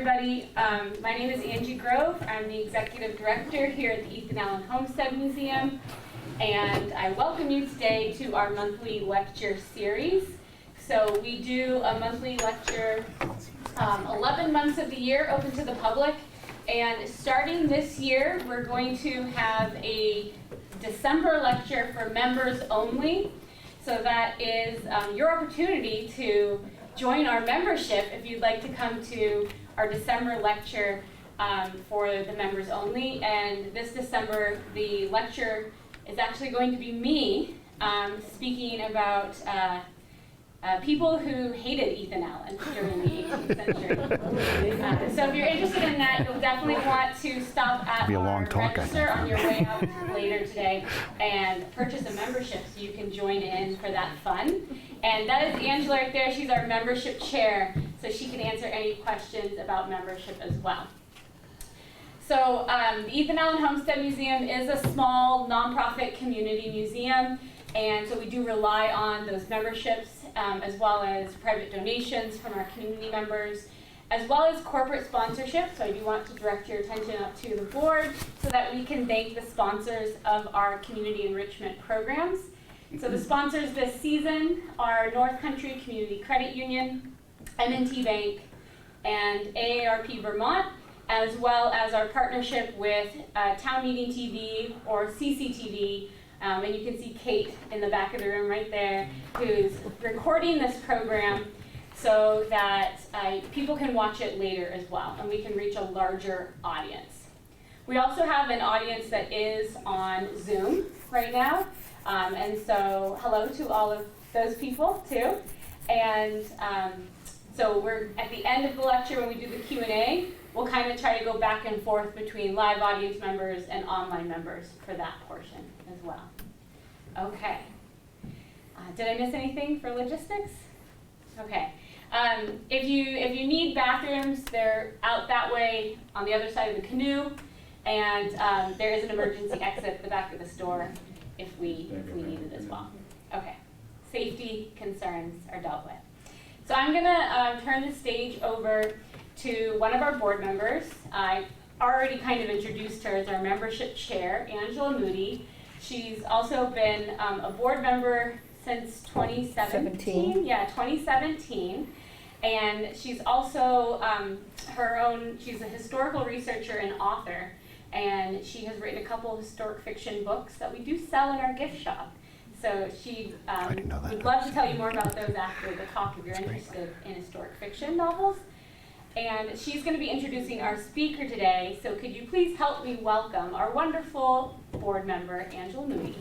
everybody. My name is Angie Grove. I'm the Executive Director here at the Ethan Allen Homestead Museum, and I welcome you today to our monthly lecture series. So we do a monthly lecture 11 months of the year, open to the public, and starting this year, we're going to have a December lecture for members only. So that is your opportunity to join our membership if you'd like to come to our December lecture for the members only. And this December, the lecture is actually going to be me speaking about people who hated Ethan Allen during the 18th century. So if you're interested in that, you'll definitely want to stop at our register on your way out later today and purchase a membership so you can join in for that fun. And that is Angela right there. She's our membership chair, so she can answer any questions about membership as well. So the Ethan Allen Homestead Museum is a small nonprofit community museum, and so we do rely on those memberships as well as private donations from our community members, as well as corporate sponsorship. So I do want to direct your attention up to the board so that we can thank the sponsors of our community enrichment programs. So the sponsors this season are North Country Community Credit Union, M&T Bank, and AARP Vermont, as well as our partnership with Town Meeting TV or CCTV. And you can see Kate in the back of the room right there, who's recording this program so that people can watch it later as well, and we can reach a larger audience. We also have an audience that is on Zoom right now, and so hello to all of those people too. And so we're at the end of the lecture when we do the Q&A, we'll kind of try to go back and forth between live audience members and online members for that portion as well. Okay. Did I miss anything for logistics? Okay. If you need bathrooms, they're out that way on the other side of the canoe, and there is an emergency exit at the back of the store if we need it as well. Okay. Safety concerns are dealt with. So I'm gonna turn the stage over to one of our board members. I already kind of introduced her as our membership chair, Angela Moody. She's also been a board member since 2017. Yeah, 2017. And she's also she's a historical researcher and author. And she has written a couple of historic fiction books that we do sell in our gift shop. So she would love to tell you more about those after the talk if you're interested in historic fiction novels. And she's going to be introducing our speaker today, so could you please help me welcome our wonderful board member, Angela Moody.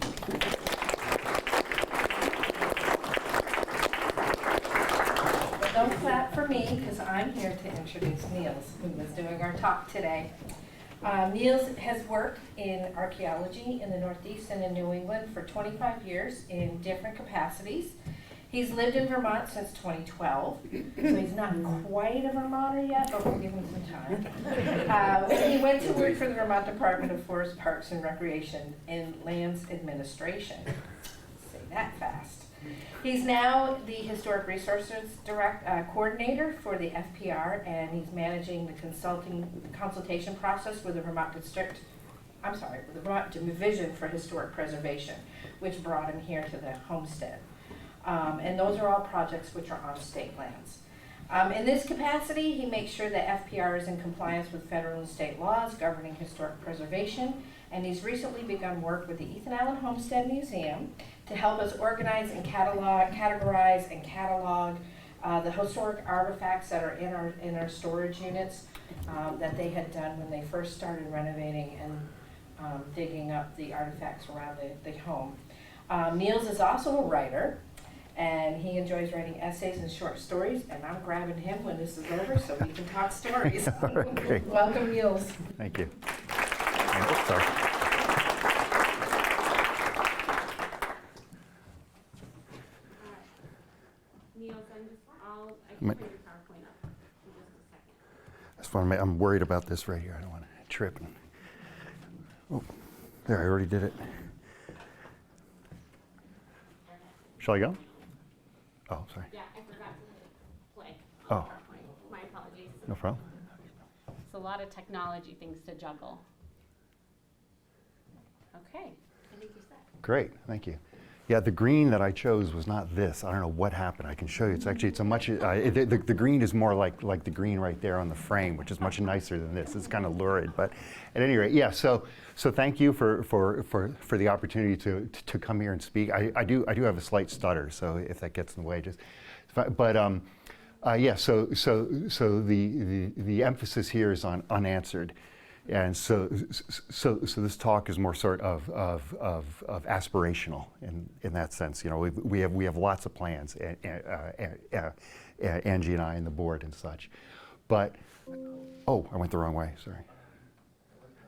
Well, don't clap for me, because I'm here to introduce Niels, who is doing our talk today. Niels has worked in archaeology in the Northeast and in New England for 25 years in different capacities. He's lived in Vermont since 2012, so he's not quite a Vermonter yet, but we'll give him some time. He went to work for the Vermont Department of Forest, Parks, and Recreation in Lands Administration. Say that fast. He's now the Historic Resources Coordinator for the FPR, and he's managing the consultation process with the Vermont Division for Historic Preservation, which brought him here to the homestead. And those are all projects which are on state lands. In this capacity, he makes sure that FPR is in compliance with federal and state laws governing historic preservation, and he's recently begun work with the Ethan Allen Homestead Museum to help us organize and categorize and catalog the historic artifacts that are in our storage units that they had done when they first started renovating and digging up the artifacts around the home. Niels is also a writer, and he enjoys writing essays and short stories, and I'm grabbing him when this is over so we can talk stories. Okay. Welcome, Niels. Thank you. Oh, sorry. Niels, I can put your PowerPoint up in just a second. That's fine. I'm worried about this right here. I don't want to trip. Oh, there, I already did it. Shall I go? Oh, sorry. Yeah, I forgot to play. Oh. My apologies. No problem. a lot of technology things to juggle. Okay, I think you're set. Great, thank you. Yeah, the green that I chose was not this. I don't know what happened. I can show you. It's a much, the green is more like the green right there on the frame, which is much nicer than this. It's kind of lurid, but at any rate, yeah. So thank you for the opportunity to come here and speak. I do have a slight stutter, so if that gets in the way, just. But yeah. So the emphasis here is on unanswered. And so this talk is more sort of aspirational in that sense. You know, we have lots of plans, Angie and I and the board and such. But oh, I went the wrong way. Sorry.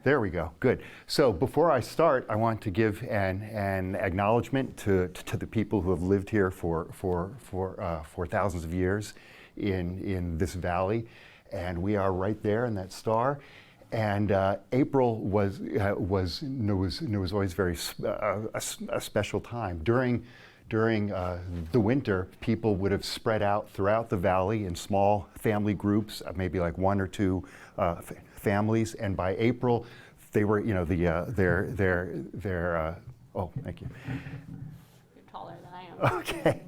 There we go. Good. So before I start, I want to give an acknowledgement to the people who have lived here for thousands of years in this valley, and we are right there in that star. And April was always very a special time. During the winter, people would have spread out throughout the valley in small family groups, maybe like one or two families. And by April, they were, you know, oh, thank you. You're taller than I am. Okay.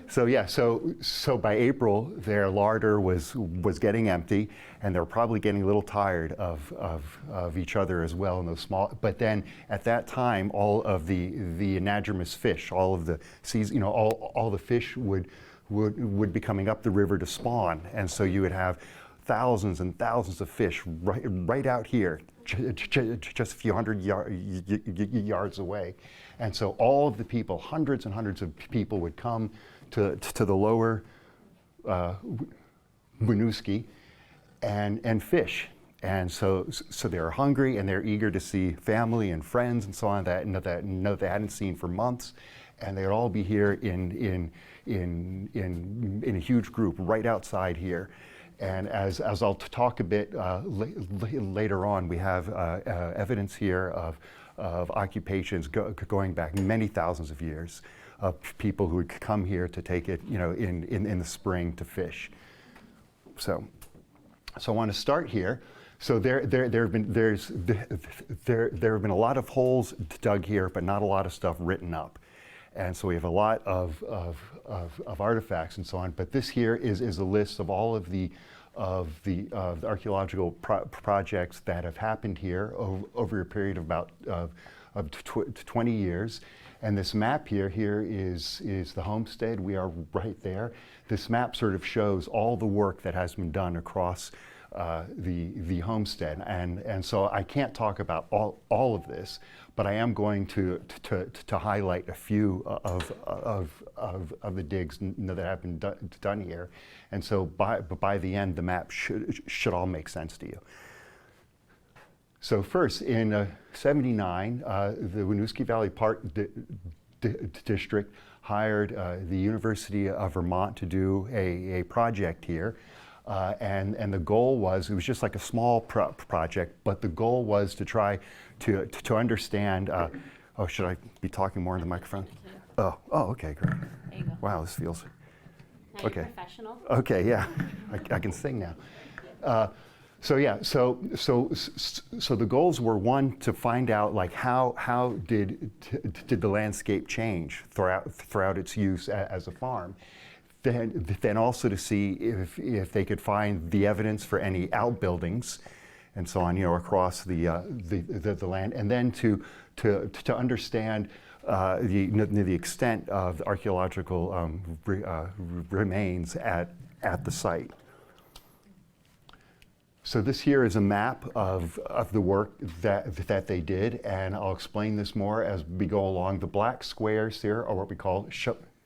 So yeah, so by April, their larder was getting empty, and they were probably getting a little tired of each other as well in those small. But then at that time, all of the anadromous fish, all of the seas, you know, all the fish would be coming up the river to spawn, and so you would have thousands and thousands of fish right out here, just a few hundred yards away. And so all of the people, hundreds and hundreds of people, would come to the lower Winooski and fish. And so they're hungry and they're eager to see family and friends and so on that they hadn't seen for months. And they'd all be here in a huge group right outside here. And as I'll talk a bit later on, we have evidence here of occupations going back many thousands of years, of people who would come here to take it, you know, in the spring to fish. So I want to start here. So there have been a lot of holes dug here, but not a lot of stuff written up. And so we have a lot of artifacts and so on. But this here is a list of all of the archaeological projects that have happened here over a period of about 20 years. And this map here is the homestead. We are right there. This map sort of shows all the work that has been done across the homestead, and so I can't talk about all of this, but I am going to highlight a few of the digs that have been done here, and so by the end the map should all make sense to you. So first, in '79, the Winooski Valley Park District hired the University of Vermont to do a project here. And the goal was, it was just like a small project, but the goal was to try to understand, oh, should I be talking more into the microphone? Oh, okay, great. There you go. Wow, this feels, Now okay. You're professional. Okay, yeah, I can sing now. So yeah, so the goals were, one, to find out like how did the landscape change throughout its use as a farm. Then also to see if they could find the evidence for any outbuildings and so on, you know, across the land, and then to understand the extent of the archaeological remains at the site. So this here is a map of the work that they did, and I'll explain this more as we go along. The black squares here are what we call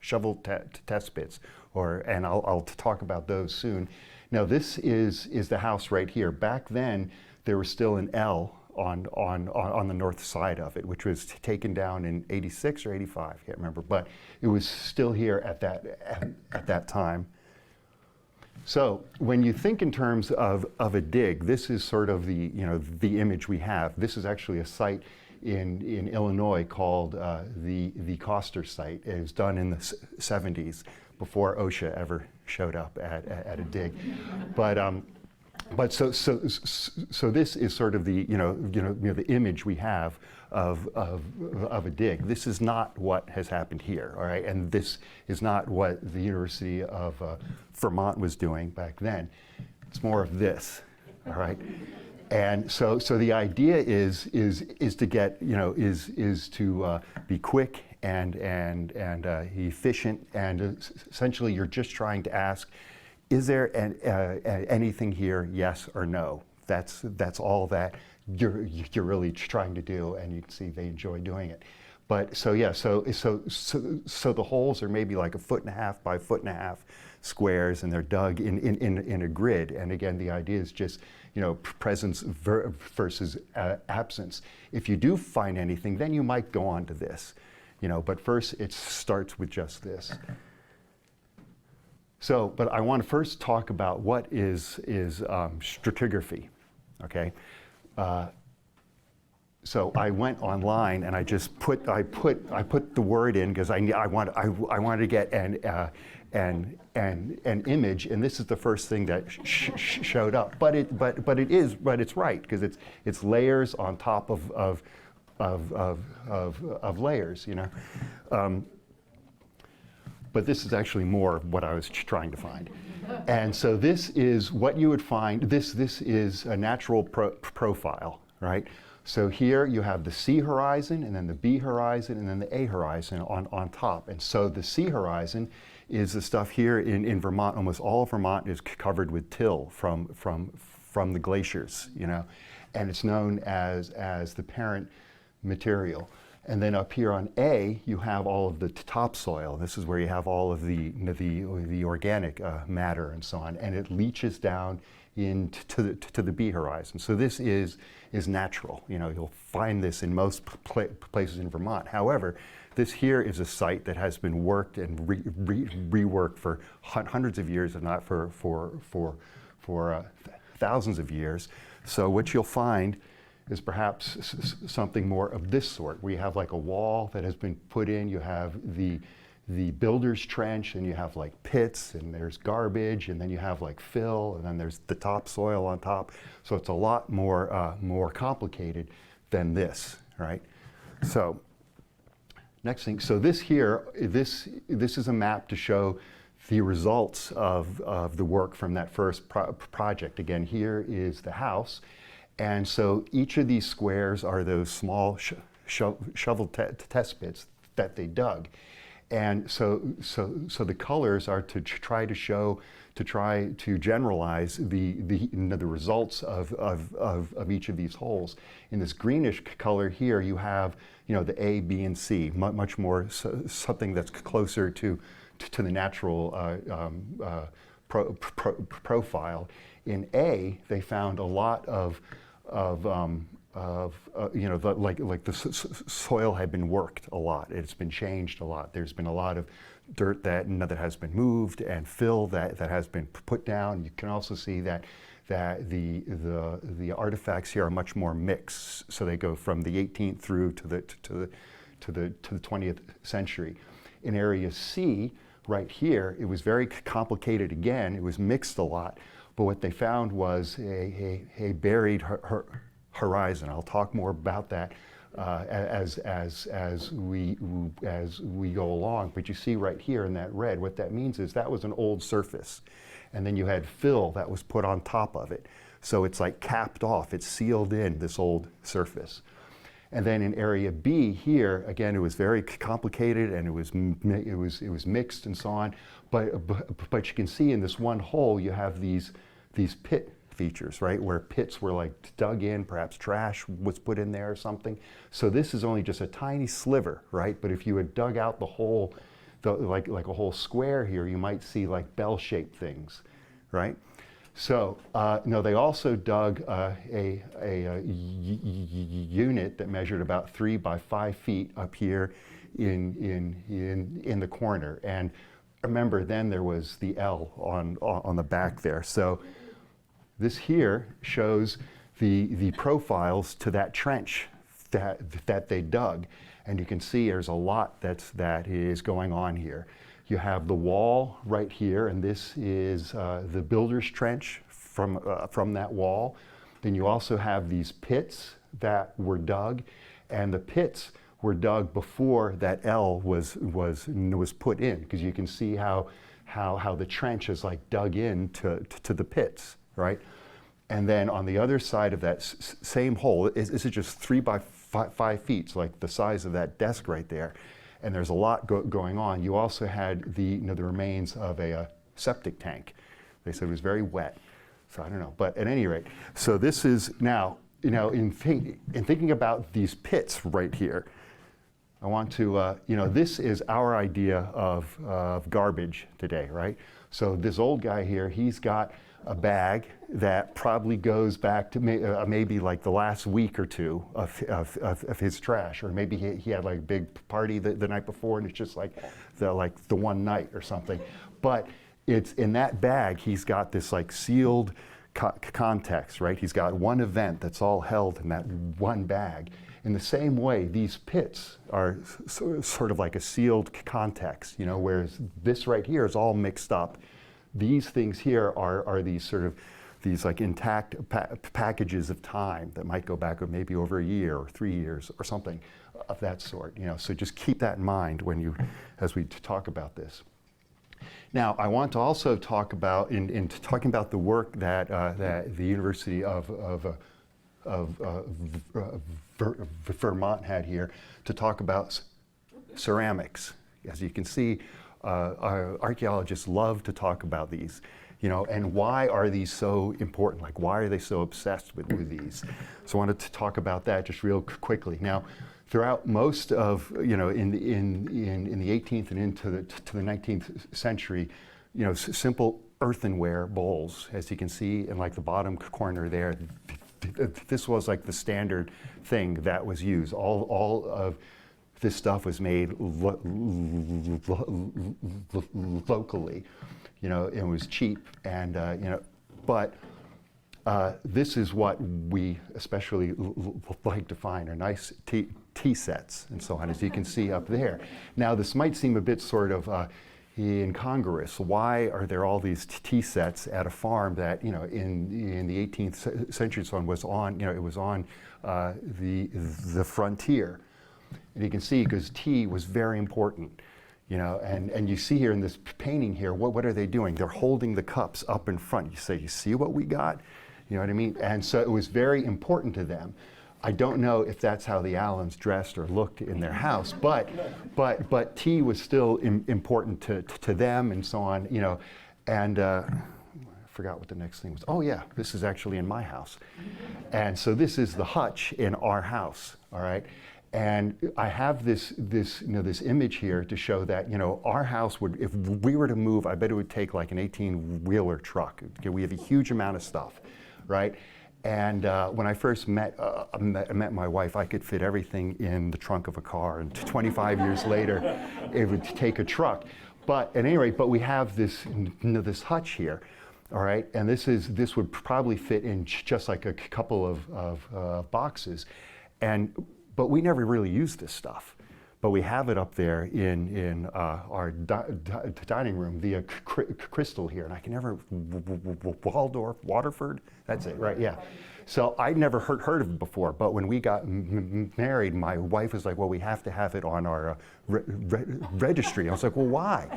shovel test pits, and I'll talk about those soon. Now this is the house right here. Back then there was still an L on the north side of it, which was taken down in '86 or '85, I can't remember, but it was still here at that time. So when you think in terms of a dig, this is sort of the image we have. This is actually a site in Illinois called the Coster site. It was done in the '70s, before OSHA ever showed up at a dig. But but so this is sort of the the image we have of a dig. This is not what has happened here, all right, and this is not what the University of Vermont was doing back then. It's more of this, all right. And so the idea is to get is to be quick and efficient, and essentially you're just trying to ask, is there anything here, yes or no? That's all that you're really trying to do, and you can see they enjoy doing it. But so the holes are maybe like 1.5 by 1.5 squares, and they're dug in a grid. And again, the idea is just presence versus absence. If you do find anything, then you might go on to this, but first it starts with just this. So, but I want to first talk about what is stratigraphy, okay? So I went online and I just put the word in because I wanted to get an image, and this is the first thing that showed up. But it's right, because it's layers on top of layers, but this is actually more what I was trying to find. And so this is what you would find. This is a natural profile, right? So here you have the C horizon, and then the B horizon, and then the A horizon on top. And so the C horizon is the stuff here in Vermont. Almost all of Vermont is covered with till from the glaciers, and it's known as the parent material. And then up here on A, you have all of the topsoil. This is where you have all of the organic matter and so on, and it leaches down into the B horizon. So this is natural. You'll find this in most places in Vermont. However, this here is a site that has been worked and reworked for hundreds of years, if not for thousands of years. So what you'll find is perhaps something more of this sort, where you have like a wall that has been put in, you have the builder's trench, and you have like pits, and there's garbage, and then you have like fill, and then there's the topsoil on top. So it's a lot more complicated than this, right? So next thing, so this here, this is a map to show the results of the work from that first project. Again, here is the house. And so each of these squares are those small shovel test pits that they dug. And so the colors are to try to generalize the results of each of these holes. In this greenish color here, you have the A, B, and C, much more something that's closer to the natural profile. In A, they found a lot of the soil had been worked a lot. It's been changed a lot. There's been a lot of dirt that has been moved, and fill that has been put down. You can also see that the artifacts here are much more mixed. So they go from the 18th through to the 20th century. In area C, right here, it was very complicated again. It was mixed a lot. But what they found was a buried horizon. I'll talk more about that as we go along. But you see right here in that red, what that means is that was an old surface, and then you had fill that was put on top of it. So it's like capped off. It's sealed in this old surface. And then in area B here, again, it was very complicated, and it was mixed and so on. But you can see in this one hole, you have these pit features, right, where pits were like dug in, perhaps trash was put in there or something. So this is only just a tiny sliver, right? But if you had dug out the whole, like a whole square here, you might see like bell-shaped things, right? So no, they also dug a unit that measured about 3 by 5 feet up here in the corner. And remember, then there was the L on the back there. So this here shows the profiles to that trench that they dug, and you can see there's a lot that is going on here. You have the wall right here, and this is the builder's trench from that wall. Then you also have these pits that were dug, and the pits were dug before that L was put in, because you can see how the trench is like dug in to the pits, right? And then on the other side of that same hole, this is just 3 by 5 feet, so like the size of that desk right there. And there's a lot going on. You also had the remains of a septic tank. They said it was very wet, so I don't know. But at any rate, so this is now, in thinking about these pits right here, I want to, this is our idea of garbage today, right? So this old guy here, he's got a bag that probably goes back to maybe like the last week or two of his trash, or maybe he had like a big party the night before, and it's just like the one night or something. But it's in that bag, he's got this like sealed context, right? He's got one event that's all held in that one bag. In the same way, these pits are sort of like a sealed context, whereas this right here is all mixed up. These things here are these like intact packages of time that might go back maybe over a year or 3 years or something of that sort. So just keep that in mind as we talk about this. Now, I want to also talk about, in talking about the work that the University of Vermont had here, to talk about ceramics. As you can see, our archaeologists love to talk about these, and why are these so important? Like, why are they so obsessed with these? So I wanted to talk about that just real quickly. Now, throughout most of, in the 18th and into the 19th century, simple earthenware bowls, as you can see in like the bottom corner there, this was like the standard thing that was used. All of this stuff was made locally, it was cheap, and but this is what we especially like to find, are nice tea sets and so on, as you can see up there. Now, this might seem a bit sort of incongruous. Why are there all these tea sets at a farm that, in the 18th century, so on, was on, it was on the frontier? And you can see, because tea was very important, and you see here in this painting here, what are they doing? They're holding the cups up in front. You say, you see what we got? You know what I mean? And so it was very important to them. I don't know if that's how the Allens dressed or looked in their house, but tea was still important to them, and so on, and I forgot what the next thing was. Oh yeah, this is actually in my house. And so this is the hutch in our house, all right? And I have this image here to show that, our house would, if we were to move, I bet it would take like an 18-wheeler truck. Okay, we have a huge amount of stuff, right? And when I first met my wife, I could fit everything in the trunk of a car, and 25 years later, it would take a truck. But at any rate, we have this hutch here, all right? And this would probably fit in just like a couple of boxes, but we never really used this stuff. But we have it up there in our dining room, the crystal here, and I can never, Waldorf, Waterford, that's it, right, yeah. So I'd never heard of it before, but when we got married, my wife was like, well, we have to have it on our registry. I was like, well, why?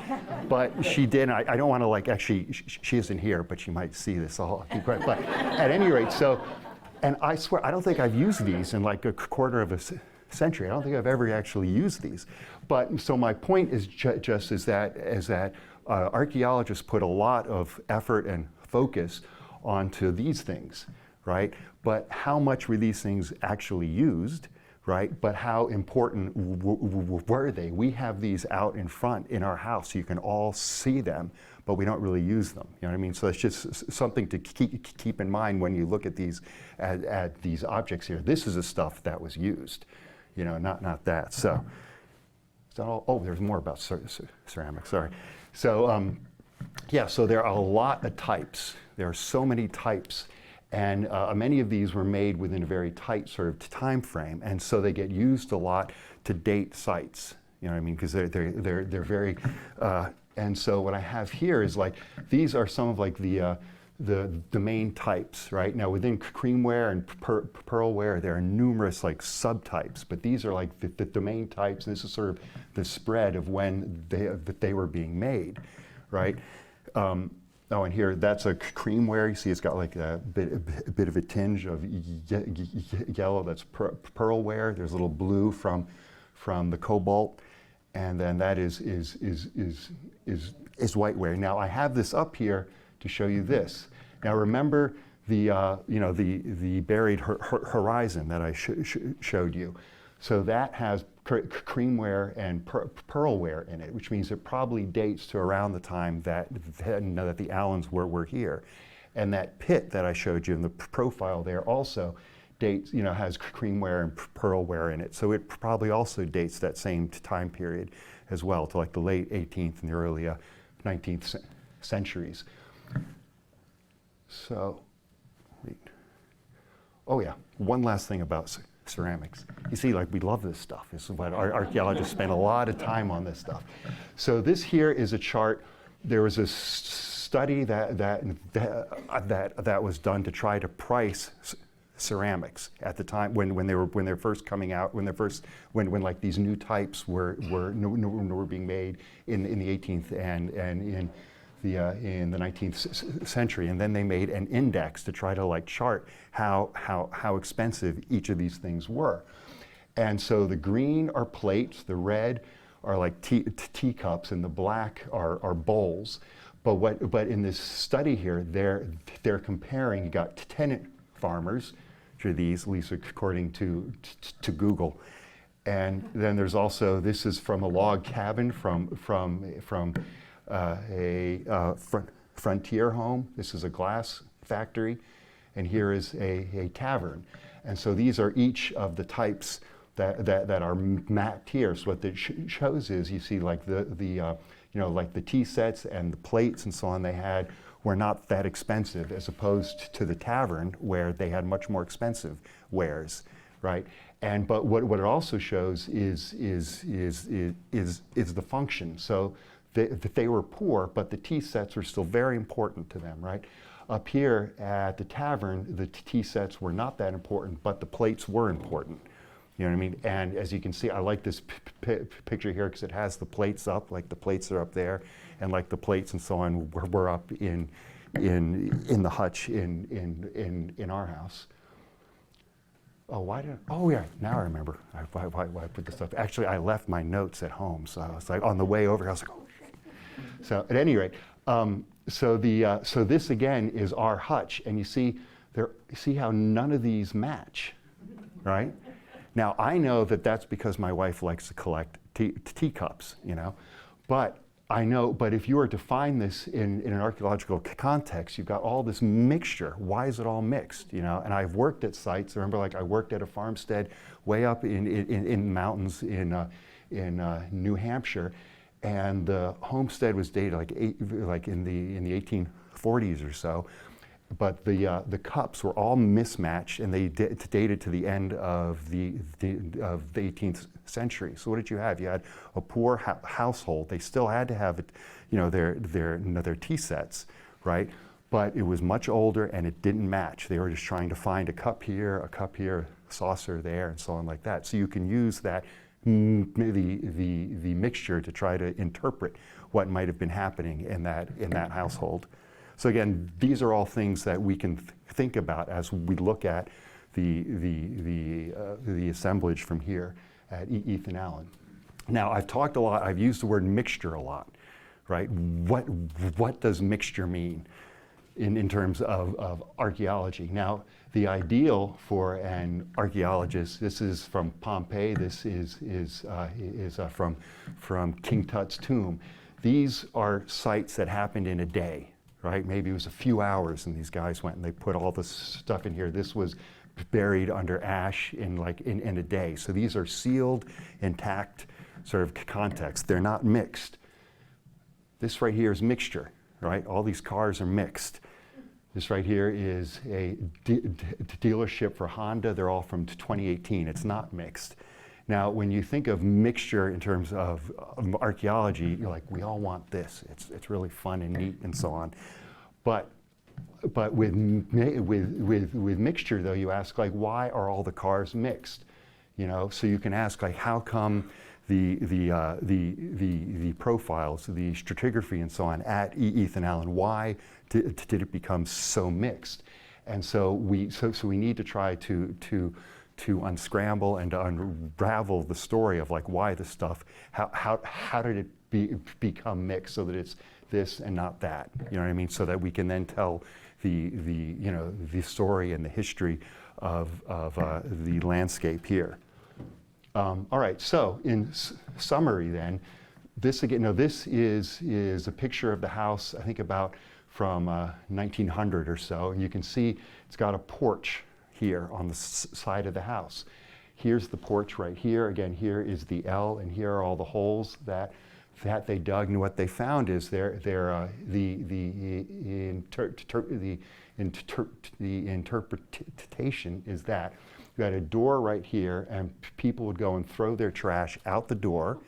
But she did, I don't want to like, actually, she isn't here, but she might see this all, but at any rate, so, and I swear, I don't think I've used these in like a quarter of a century. I don't think I've ever actually used these. But so my point is just is that archaeologists put a lot of effort and focus onto these things, right? But how much were these things actually used, right? But how important were they? We have these out in front in our house, so you can all see them, but we don't really use them. You know what I mean? So it's just something to keep in mind when you look at these these objects here. This is the stuff that was used, not that. So, is that all? Oh, there's more about ceramics. Sorry. So, yeah. So there are a lot of types. There are so many types, and many of these were made within a very tight sort of time frame, and so they get used a lot to date sites. You know what I mean? Because they're very. And so what I have here is like, these are some of like the the main types, right? Now within creamware and pearlware, there are numerous like subtypes, but these are like the main types, and this is sort of the spread of when they were being made, right? Oh, and here, that's a creamware. You see it's got like a bit of a tinge of yellow. That's pearlware. There's a little blue from the cobalt, and then that is whiteware. Now I have this up here to show you this. Now remember the buried horizon that I showed you. So that has creamware and pearlware in it, which means it probably dates to around the time that the Allens were here. And that pit that I showed you in the profile there also dates, has creamware and pearlware in it. So it probably also dates that same time period as well, to like the late 18th and the early 19th centuries. So, oh yeah, one last thing about ceramics. You see, like, we love this stuff. This is what our archaeologists spend a lot of time on this stuff. So this here is a chart. There was a study that was done to try to price ceramics at the time when they're first coming out, when like these new types were being made in the 18th and in the 19th century, and then they made an index to try to like chart how expensive each of these things were. And so the green are plates, the red are like teacups, and the black are bowls. But in this study here, they're comparing. You got tenant farmers, which are these, at least according to Google, and then there's also, this is from a log cabin from a frontier home. This is a glass factory, and here is a tavern. And so these are each of the types that are mapped here. So what that shows is, you see like like the tea sets and the plates and so on they had were not that expensive, as opposed to the tavern where they had much more expensive wares, right? But what it also shows is the function. So they were poor, but the tea sets were still very important to them, right? Up here at the tavern, the tea sets were not that important, but the plates were important. You know what I mean? And as you can see, I like this picture here because it has the plates up, like the plates are up there, and like the plates and so on were up in the hutch in our house. Oh yeah, now I remember why I put this up. Actually, I left my notes at home, so I was like, on the way over, I was like, oh shit. So at any rate, so this again is our hutch, and you see how none of these match, right? Now I know that that's because my wife likes to collect teacups, but but if you were to find this in an archaeological context, you've got all this mixture. Why is it all mixed? And I've worked at sites. Remember, like I worked at a farmstead way up in mountains in New Hampshire, and the homestead was dated like in the 1840s or so. But the cups were all mismatched, and they dated to the end of the 18th century. So what did you have? You had a poor household. They still had to have their tea sets, right? But it was much older, and it didn't match. They were just trying to find a cup here, saucer there, and so on like that. So you can use that the mixture to try to interpret what might have been happening in that household. So again, these are all things that we can think about as we look at the assemblage from here at Ethan Allen. Now, I've talked a lot. I've used the word mixture a lot, right? What does mixture mean in terms of archaeology? Now, the ideal for an archaeologist. This is from Pompeii. This is from King Tut's tomb. These are sites that happened in a day. Right? Maybe it was a few hours, and these guys went and they put all this stuff in here. This was buried under ash in a day. So these are sealed, intact sort of contexts. They're not mixed. This right here is mixture, right? All these cars are mixed. This right here is a dealership for Honda. They're all from 2018. It's not mixed. Now, when you think of mixture in terms of archaeology, you're like, we all want this. It's really fun and neat and so on. But But with mixture, though, you ask, like, why are all the cars mixed? So you can ask, like, how come the profiles, the stratigraphy, and so on at Ethan Allen, why did it become so mixed? And so we need to try to unscramble and to unravel the story of, like, why this stuff, how did it become mixed so that it's this and not that, you know what I mean? So that we can then tell the story and the history of the landscape here. All right, so in summary then, this is a picture of the house, I think about from 1900 or so, and you can see it's got a porch here on the side of the house. Here's the porch right here. Again, here is the L, and here are all the holes that they dug. And what they found is the interpretation is that you had a door right here, and people would go and throw their trash out the door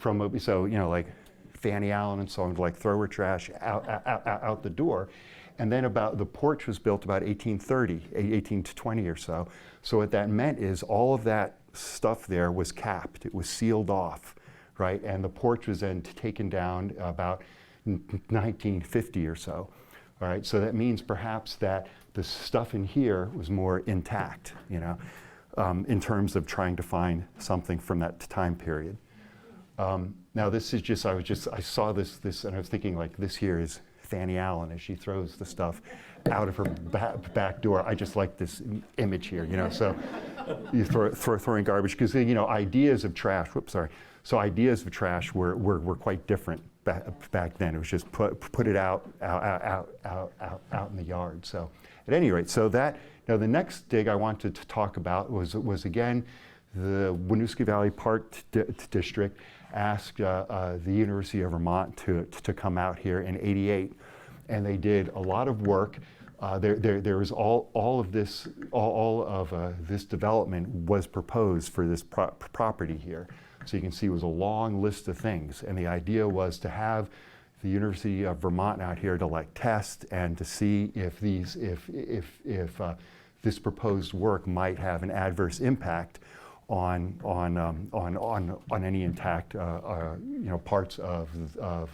like Fanny Allen and so on would, like, throw her trash out the door. And then the porch was built about 1830, 1820 or so. So what that meant is all of that stuff there was capped. It was sealed off, right? And the porch was then taken down about 1950 or so. All right, so that means perhaps that the stuff in here was more intact, in terms of trying to find something from that time period. Now this is just, I saw this and I was thinking, like, this here is Fanny Allen as she throws the stuff out of her back door. I just like this image here, so you throwing garbage, because, ideas of trash, so ideas of trash were quite different back then. It was just put it out in the yard. So at any rate, so that, now the next dig I wanted to talk about was again, the Winooski Valley Park District asked the University of Vermont to come out here in '88, and they did a lot of work. There was all of this development was proposed for this property here. So you can see it was a long list of things, and the idea was to have the University of Vermont out here to, like, test and to see if this proposed work might have an adverse impact on any intact parts of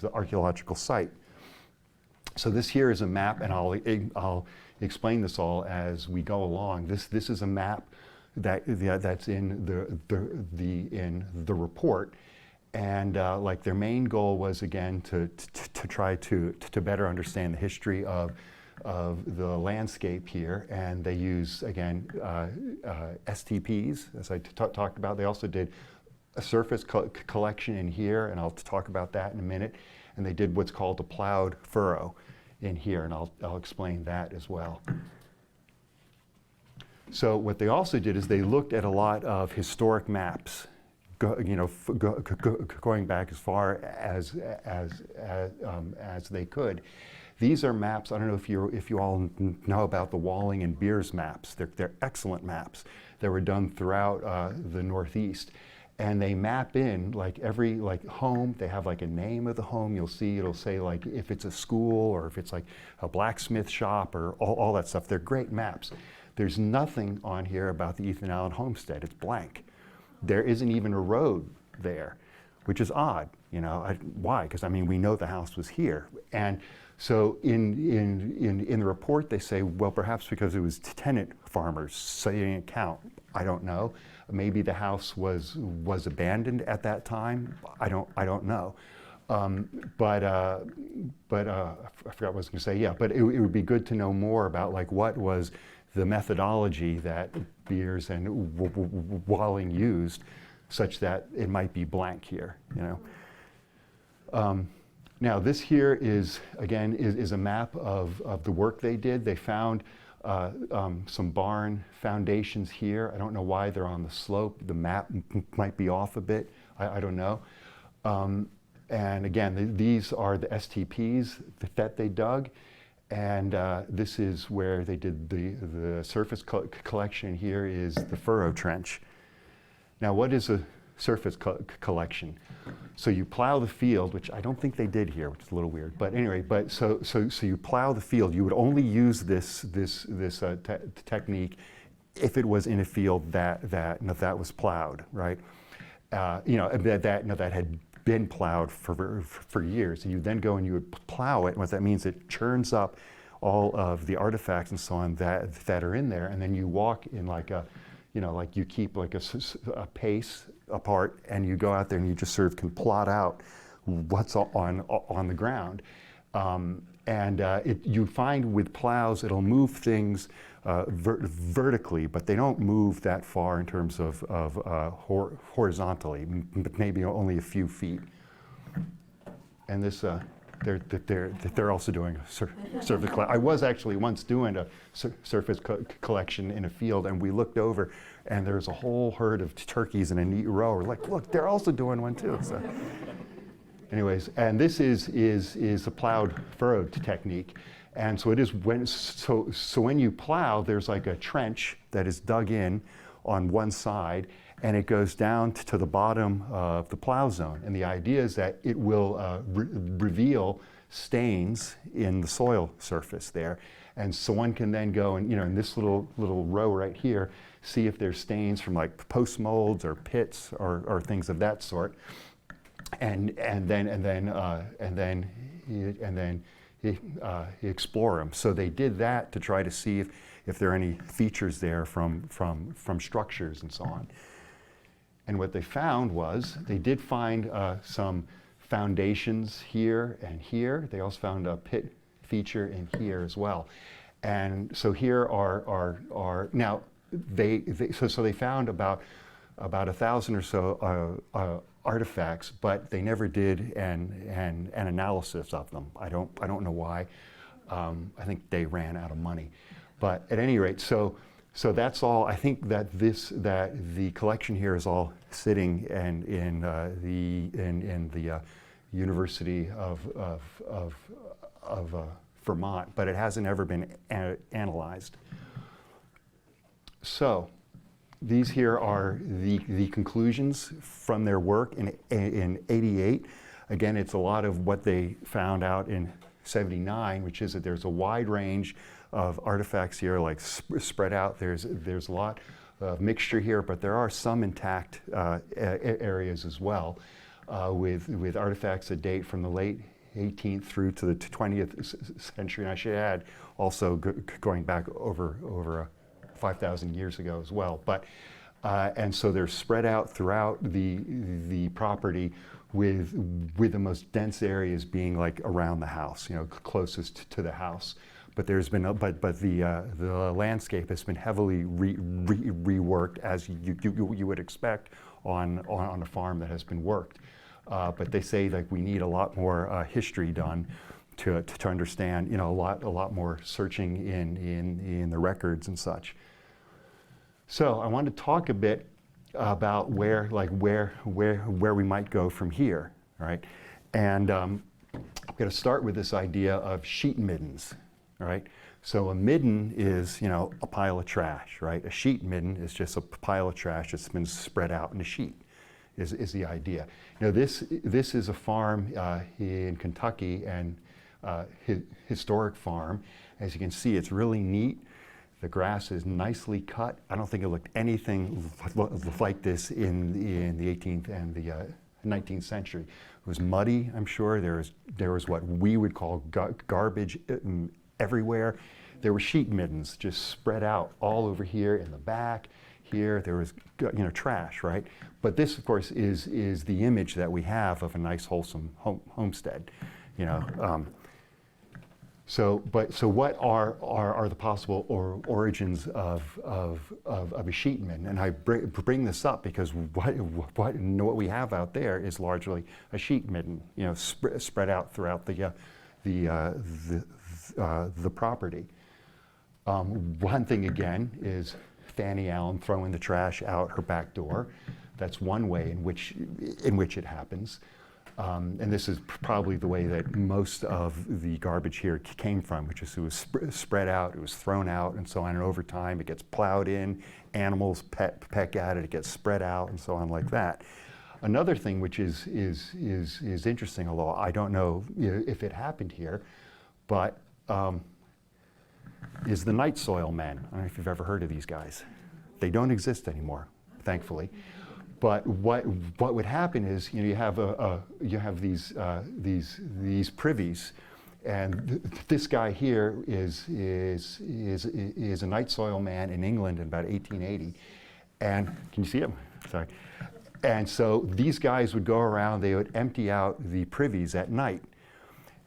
the archaeological site. So this here is a map, and I'll explain this all as we go along. This is a map that's in the report, and like, their main goal was, again, to try to better understand the history of the landscape here, and they use, again, STPs, as I talked about. They also did a surface collection in here, and I'll talk about that in a minute. And they did what's called a plowed furrow in here, and I'll explain that as well. So what they also did is they looked at a lot of historic maps, going back as far as they could. These are maps. I don't know if you all know about the Walling and Beers maps. They're excellent maps that were done throughout the Northeast, and they map in, like, every, like, home. They have, like, a name of the home. You'll see it'll say, like, if it's a school or if it's, like, a blacksmith shop or all that stuff. They're great maps. There's nothing on here about the Ethan Allen Homestead. It's blank. There isn't even a road there, which is odd. Why? Because, I mean, we know the house was here. And so in the report, they say, well, perhaps because it was tenant farmers, so they didn't count. I don't know. Maybe the house was abandoned at that time. I don't know. But I forgot what I was going to say. Yeah, but it would be good to know more about, like, what was the methodology that Beers and Walling used, such that it might be blank here. Now this here is, again, is a map of the work they did. They found some barn foundations here. I don't know why they're on the slope. The map might be off a bit. I don't know. And again, these are the STPs that they dug. And this is where they did the surface collection. Here is the furrow trench. Now, what is a surface collection. So you plow the field, which I don't think they did here, which is a little weird. But anyway, so you plow the field. You would only use this technique if it was in a field that was plowed, right? That had been plowed for years. And you then go and you would plow it. And what that means, it churns up all of the artifacts and so on that are in there. And then you walk in like you keep like a pace apart, and you go out there and you just sort of can plot out what's on the ground. You find with plows, it'll move things vertically, but they don't move that far in terms of horizontally, but maybe only a few feet. And this, they're also doing a surface collection. I was actually once doing a surface collection in a field, and we looked over, and there's a whole herd of turkeys in a neat row. We're like, look, they're also doing one too. So, anyways, and this is a plowed furrowed technique. And so it is when you plow, there's like a trench that is dug in on one side, and it goes down to the bottom of the plow zone. And the idea is that it will reveal stains in the soil surface there. And so one can then go and, in this little row right here, see if there's stains from like post molds or pits or things of that sort. And then explore them. So they did that to try to see if there are any features there from structures and so on. And what they found was they did find some foundations here and here. They also found a pit feature in here as well. And so here are now they found about 1,000 or so artifacts, but they never did an analysis of them. I don't know why. I think they ran out of money. But at any rate, so that's all. I think that the collection here is all sitting in the University of Vermont, but it hasn't ever been analyzed. So these here are the conclusions from their work in '88. Again, it's a lot of what they found out in '79, which is that there's a wide range of artifacts here, like spread out. There's a lot of mixture here, but there are some intact areas as well, with artifacts that date from the late 18th through to the 20th century. And I should add, also going back over 5,000 years ago as well. But and so they're spread out throughout the property, with the most dense areas being like around the house, closest to the house. But there's been but the landscape has been heavily reworked, as you would expect on a farm that has been worked. But they say like we need a lot more history done to understand, a lot more searching in the records and such. So I want to talk a bit about where we might go from here, right? And I'm going to start with this idea of sheet middens, right? So a midden is, a pile of trash, right? A sheet midden is just a pile of trash that's been spread out in a sheet, is the idea. This is a farm in Kentucky, and historic farm. As you can see, it's really neat. The grass is nicely cut. I don't think it looked anything like this in the 18th and the 19th century. It was muddy, I'm sure. There was what we would call garbage everywhere. There were sheet middens just spread out all over here in the back. Here there was trash, right? But this, of course, is the image that we have of a nice, wholesome homestead. So what are the possible origins of a sheet midden? And I bring this up because what we have out there is largely a sheet midden, spread out throughout the property. One thing again is Fanny Allen throwing the trash out her back door. That's one way in which it happens. And this is probably the way that most of the garbage here came from, which is it was spread out, it was thrown out, and so on. And over time, it gets plowed in, animals peck at it, it gets spread out, and so on like that. Another thing which is interesting, although I don't know if it happened here, but is the night soil men. I don't know if you've ever heard of these guys. They don't exist anymore, thankfully. But what would happen is, you have these privies, and this guy here is a night soil man in England in about 1880. And can you see him? Sorry. And so these guys would go around. They would empty out the privies at night.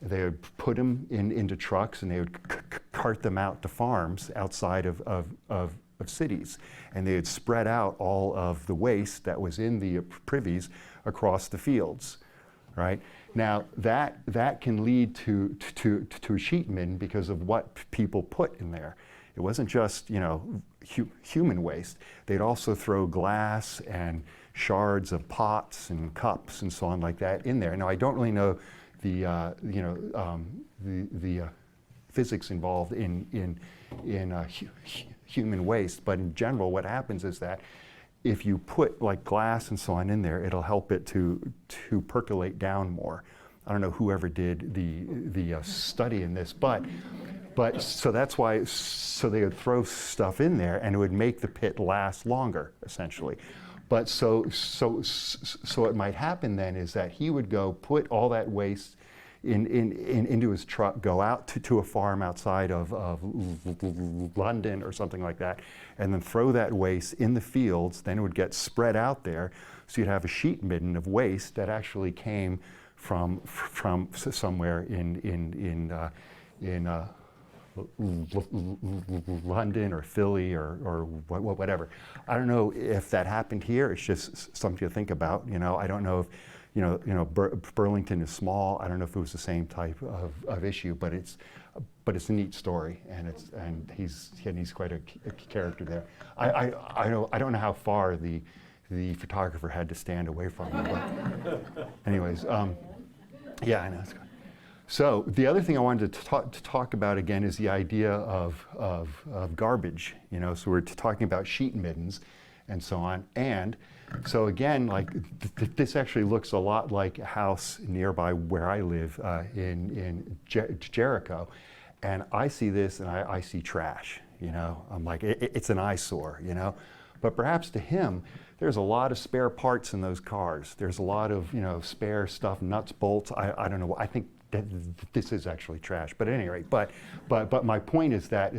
They would put them into trucks, and they would cart them out to farms outside of cities, and they would spread out all of the waste that was in the privies across the fields. Right now, that can lead to a sheet bin because of what people put in there. It wasn't just human waste. They'd also throw glass and shards of pots and cups and so on like that in there. Now, I don't really know the physics involved in human waste, but in general, what happens is that if you put like glass and so on in there, it'll help it to percolate down more. I don't know whoever did the study in this, but so that's why. So they would throw stuff in there, and it would make the pit last longer, essentially. But so what might happen then is that he would go put all that waste into his truck, go out to a farm outside of London or something like that, and then throw that waste in the fields. Then it would get spread out there, so you'd have a sheet midden of waste that actually came from somewhere in London or Philly or whatever. I don't know if that happened here. It's just something to think about. I don't know if Burlington is small. I don't know if it was the same type of issue, but it's a neat story, and he's quite a character there. I don't know how far the photographer had to stand away from him. But anyways, yeah, I know. So the other thing I wanted to talk about again is the idea of garbage. So we're talking about sheet middens and so on. And so again, like this actually looks a lot like a house nearby where I live in Jericho. And I see this and I see trash, I'm like, it's an eyesore, But perhaps to him, there's a lot of spare parts in those cars. There's a lot of, spare stuff, nuts, bolts. I don't know. I think that this is actually trash. But at any rate, but my point is that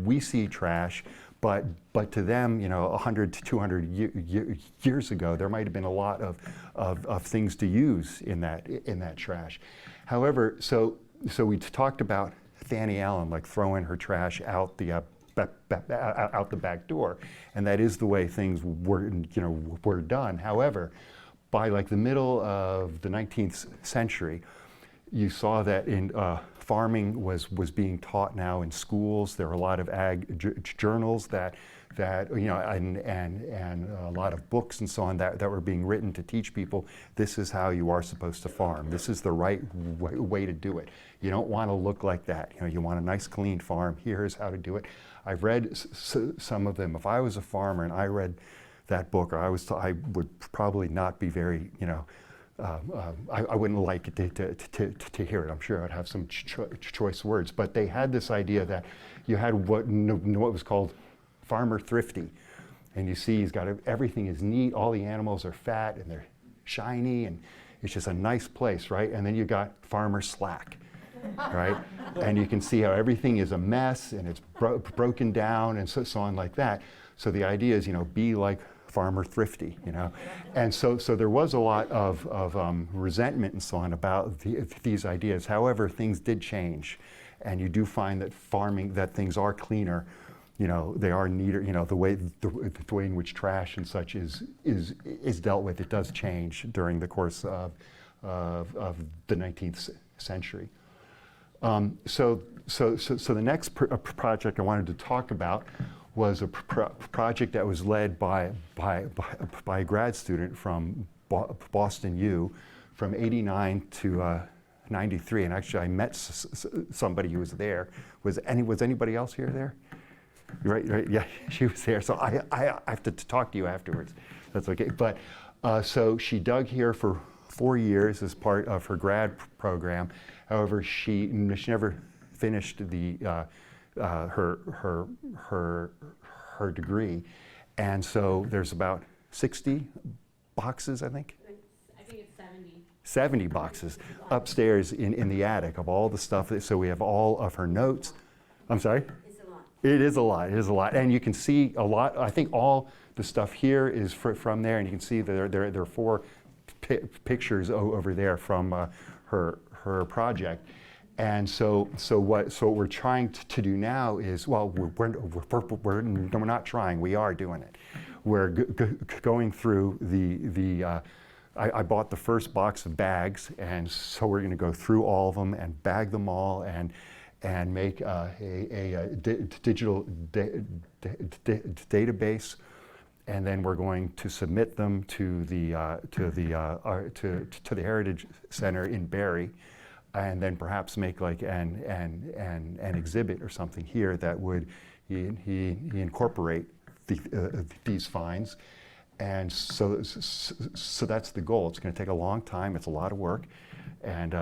we see trash, but to them, 100 to 200 years ago, there might have been a lot of things to use in that trash. However, so we talked about Fanny Allen, like throwing her trash out the out the back door, and that is the way things were done. However, by like the middle of the 19th century, you saw that in farming was being taught now in schools. There were a lot of ag journals that and a lot of books and so on that were being written to teach people this is how you are supposed to farm. This is the right way to do it. You don't want to look like that. You want a nice clean farm. Here's how to do it. I've read some of them. If I was a farmer and I read that book, I would probably not be very, I wouldn't like it to hear it. I'm sure I'd have some choice words. But they had this idea that you had what was called farmer thrifty. And you see everything is neat, all the animals are fat and they're shiny, and it's just a nice place, right? And then you got farmer slack, right? And you can see how everything is a mess and it's broken down and so on like that. So the idea is, be like farmer thrifty, And so there was a lot of resentment and so on about these ideas. However, things did change, and you do find that that things are cleaner, they are neater, the way in which trash and such is dealt with, it does change during the course of the 19th century. So the next project I wanted to talk about was a project that was led by a grad student from Boston U from '89 to '93, and actually I met somebody who was there. Was anybody else here there? Right, yeah, she was there. So I have to talk to you afterwards. That's okay. But So she dug here for 4 years as part of her grad program. However, she never finished her degree, and so there's about 60 boxes, I think. I think it's 70. 70 boxes upstairs in the attic of all the stuff. So we have all of her notes. I'm sorry? It's a lot. It is a lot. It is a lot. And you can see a lot. I think all the stuff here is from there, and you can see that there are 4 pictures over there from her project. And so what we're trying to do now is, well, we're not trying. We are doing it. We're going through I bought the first box of bags, and so we're going to go through all of them and bag them all and make a digital database, and then we're going to submit them to the Heritage Center in Barre, and then perhaps make like an exhibit or something here that would incorporate these finds. And so that's the goal. It's going to take a long time. It's a lot of work, and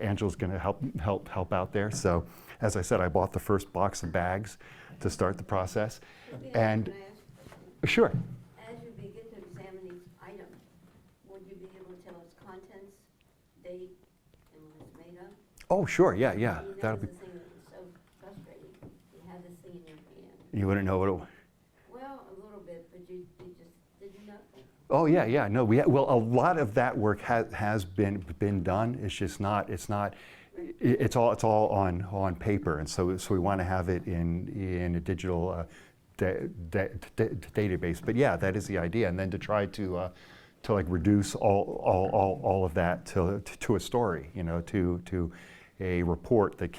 Angela's going to help out there. So, as I said, I bought the first box of bags to start the process. And Can I ask a question? sure, As you begin to examine these items, would you be able to tell us contents, date, and when it's made up? oh sure, yeah, I mean, that that'll was be. the thing that was so frustrating. You had this thing in your hand. You wouldn't know what it was. Well, a little bit, but you just, did you know? Oh yeah, no, well, a lot of that work has been done. It's just not. It's all on paper, and so we want to have it in a digital database. But yeah, that is the idea, and then to try to like reduce all of that to a story, to a report that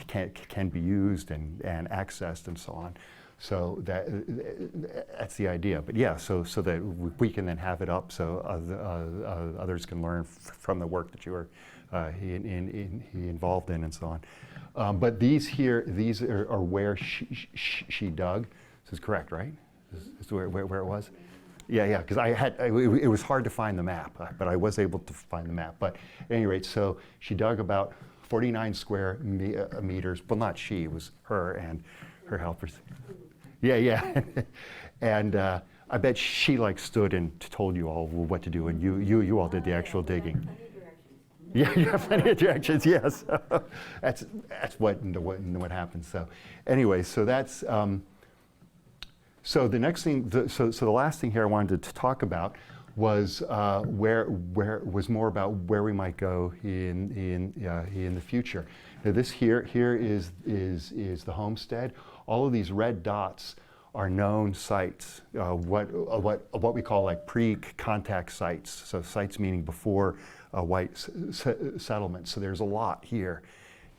can be used and accessed and so on. So that's the idea. But yeah, so that we can then have it up so others can learn from the work that you were involved in and so on. But these are where she dug. This is correct, right? This is where it was? Yeah, because it was hard to find the map, but I was able to find the map. But at any rate, so she dug about 49 square meters. Well, not she, it was her and her helpers. Yeah. And I bet she stood and told you all what to do, and you all did the actual digging. Yeah, you have plenty of directions. Yes, that's what happens. So anyway, so that's so the next thing. So the last thing here I wanted to talk about was where was more about where we might go in the future. Now this here is the homestead. All of these red dots are known sites, what we call like pre-contact sites. So sites meaning before white settlement. So there's a lot here,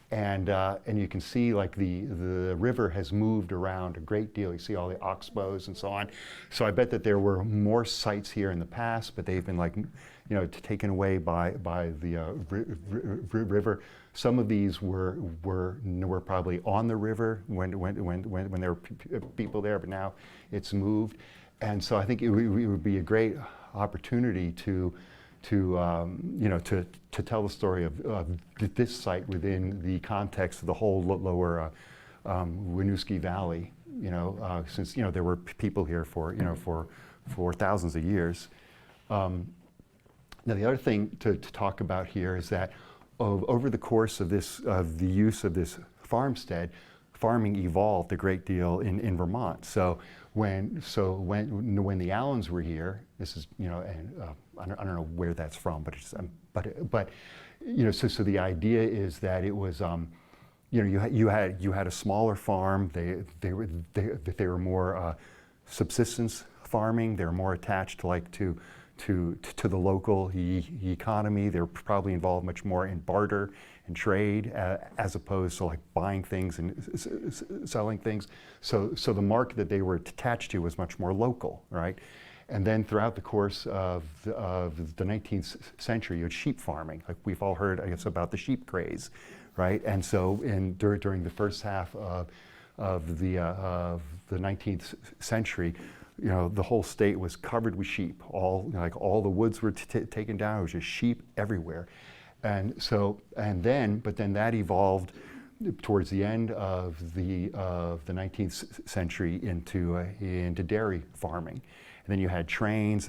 and you can see like the river has moved around a great deal. You see all the oxbows and so on. So I bet that there were more sites here in the past, but they've been taken away by the river. Some of these were probably on the river when there were people there, but now it's moved. And so I think it would be a great opportunity to tell the story of this site within the context of the whole lower Winooski Valley. Since there were people here for thousands of years. Now the other thing to talk about here is that over the course of the use of this farmstead, farming evolved a great deal in Vermont. So when the Allens were here, this is and I don't know where that's from, but so the idea is that it was you had a smaller farm. They were more subsistence farming. They were more attached to the local economy. They're probably involved much more in barter and trade as opposed to buying things and selling things. So the market that they were attached to was much more local, right? And then throughout the course of the 19th century, you had sheep farming. Like we've all heard, I guess, about the sheep craze, right? And so during the first half of the 19th century, the whole state was covered with sheep. All the woods were taken down. It was just sheep everywhere. And so, but then that evolved towards the end of the 19th century into dairy farming. And then you had trains,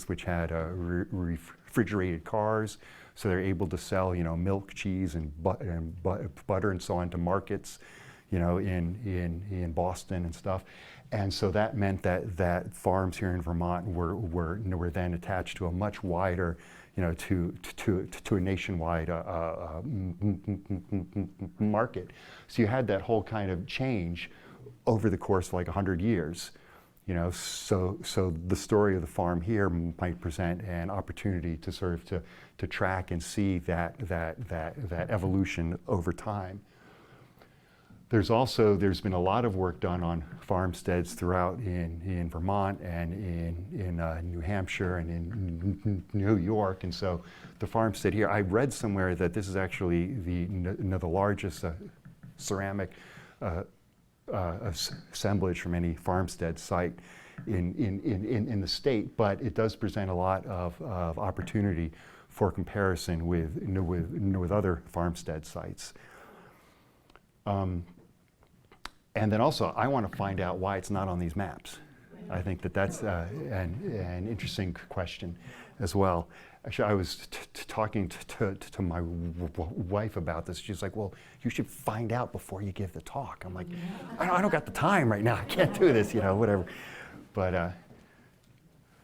which had refrigerated cars, so they're able to sell, milk, cheese, and butter and so on to markets, in Boston and stuff. And so that meant that farms here in Vermont were then attached to a much wider, to a nationwide market. So you had that whole kind of change over the course of like 100 years. So the story of the farm here might present an opportunity to sort of to track and see that evolution over time. There's been a lot of work done on farmsteads throughout in Vermont and in New Hampshire and in New York, and so the farmstead here, I read somewhere that this is actually the largest ceramic assemblage from any farmstead site in the state, but it does present a lot of opportunity for comparison with other farmstead sites. And then also, I want to find out why it's not on these maps. I think that's an interesting question as well. Actually, I was talking to my wife about this. She's like, well, you should find out before you give the talk. I'm like, I don't got the time right now. I can't do this, whatever. But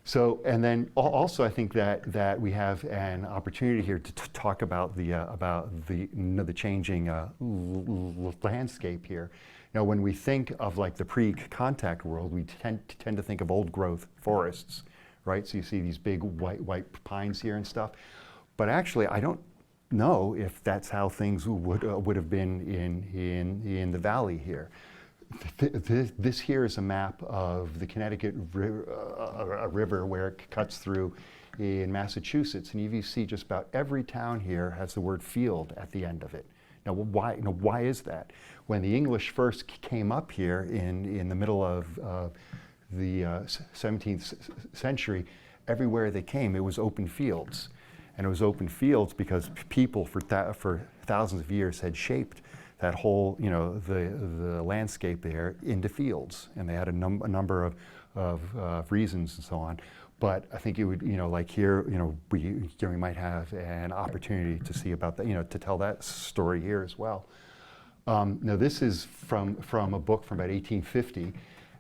so, and then also I think that we have an opportunity here to talk about the changing landscape here. When we think of like the pre-contact world, we tend to think of old growth forests, right? So you see these big white pines here and stuff. But actually, I don't know if that's how things would have been in the valley here. This here is a map of the Connecticut River where it cuts through in Massachusetts, and you see just about every town here has the word field at the end of it. Now, why is that? When the English first came up here in the middle of the 17th century, everywhere they came, it was open fields. And it was open fields because people for thousands of years had shaped that whole, the landscape there into fields. And they had a number of reasons and so on. But I think it would, like here, we might have an opportunity to see about that, to tell that story here as well. Now this is from a book from about 1850,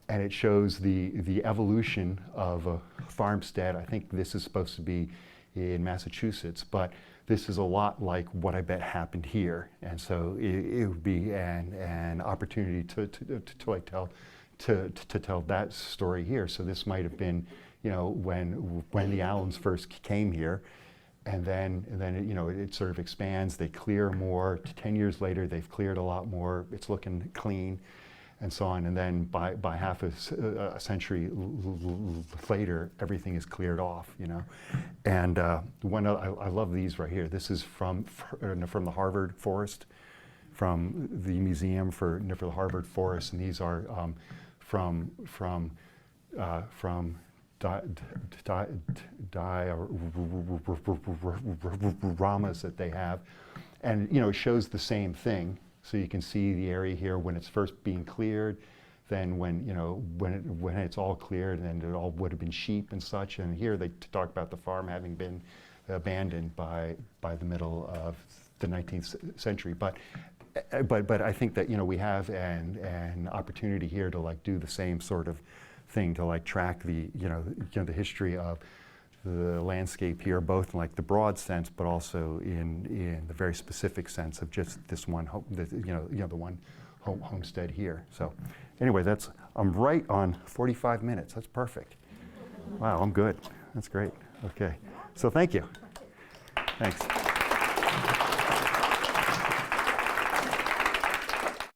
and it shows the evolution of a farmstead. I think this is supposed to be in Massachusetts, but this is a lot like what I bet happened here, and so it would be an opportunity to tell that story here. So this might have been, when the Allens first came here, and then it sort of expands. They clear more. 10 years later, they've cleared a lot more. It's looking clean, and so on. And then by half a century later, everything is cleared off. And I love these right here. This is from the Harvard Forest, from the Museum for the Harvard Forest, and these are from dioramas that they have, and it shows the same thing. So you can see the area here when it's first being cleared, then when it's all cleared, and it all would have been sheep and such. And here they talk about the farm having been abandoned by the middle of the 19th century. But I think that we have an opportunity here to do the same sort of thing, to track the the history of the landscape here, both in the broad sense, but also in the very specific sense of just this one the one homestead here. So anyway, I'm right on 45 minutes. That's perfect. Wow, I'm good. That's great. Okay, so thank you. Thanks.